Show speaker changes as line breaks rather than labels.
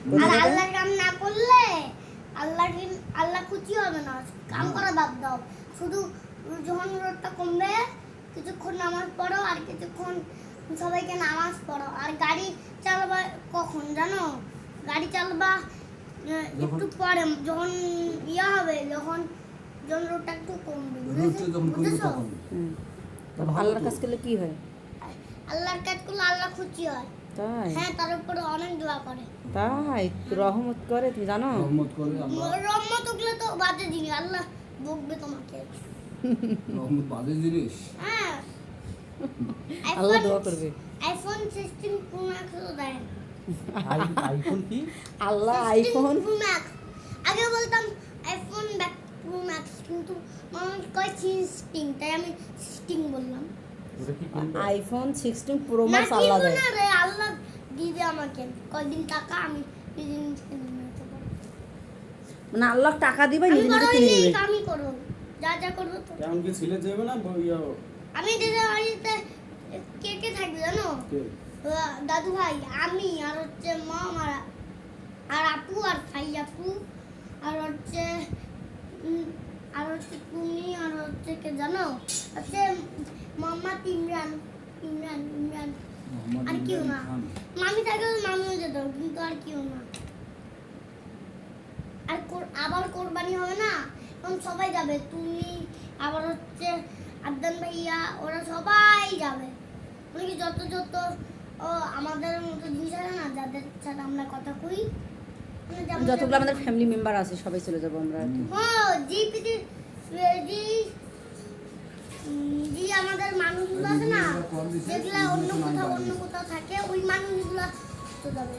আর আল্লাহর কাম না করলে আল্লাহ খুশি হবে না। কাম করা বাদ দাও, শুধু যখন রোদটা কমবে কিছুক্ষণ নামাজ পড়ো আর কিছুক্ষণ সবাইকে নামাজ পড়ো। আর গাড়ি চালাবা কখন জানো? গাড়ি চালাবা একটু পরে, যখন ইয়া হবে, যখন রোদটা একটু কমবে, বুঝেছো?
আল্লাহর কাজ করলে কি হয়?
আল্লাহর কাজ করলে আল্লাহ খুশি হয়।
তাই?
হ্যাঁ, তার উপরে অনেক দোয়া করে।
তাই রহমত করে, তুমি জানো?
রহমত করে আল্লাহ।
রহমত উঠলে তো বাজে জিনিস, আল্লাহ বকবে তোমাকে।
রহমত বাজে জিনিস।
হ্যাঁ,
আল্লাহ দোয়া করবে।
আইফোন 16 প্রো ম্যাক্স তো দেয়।
আইফোন কি?
আল্লাহ
16
আইফোন
প্রো ম্যাক্স। আগে বলতাম আইফোন প্রো ম্যাক্স, কিন্তু মানুষ কয় 16, তাই আমি 16 বললাম।
ওটা কি কোনটা?
আইফোন 16 প্রো
না
ম্যাক্স
কি
আল্লাহ দেয়।
না রে, আল্লাহ দিবে আমাকে কয়দিন টাকা, আমি দিন নিতে পারবো।
মানে আল্লাহ টাকা দিবে,
আমি
নিজে
বড়
নিজে কিনে
হইলেই
নেবে।
কামই করবো, যা যা করবো তো।
কেমন কি ছিলে যাবে না
আমি দিদির বাড়িতে কে কে থাকবে জানো? দাদু ভাই, আমি, আর হচ্ছে মম, আর আপু, আর ভাই আপু, আর হচ্ছে তুমি, আর হচ্ছে কে জানো? হচ্ছে মোহাম্মদ ইমরান। আর কেউ না। মামি থাকলে মামিও যেত, কিন্তু আর কেউ না। আর আবার কোরবানি হবে না, তখন সবাই যাবে। তুমি, আবার হচ্ছে আদনান ভাইয়া, ওরা সবাই যাবে। মানে কি যত আমাদের মতো জিনিস আছে না, যাদের সাথে আমরা কথা কই, মানে
যতগুলো আমাদের ফ্যামিলি মেম্বার আছে সবাই চলে যাবো আমরা আর কি।
হ্যাঁ, জি আমাদের মানুষগুলো আছে না, যেগুলা অন্য কোথাও থাকে, ওই মানুষগুলো তো যাবে।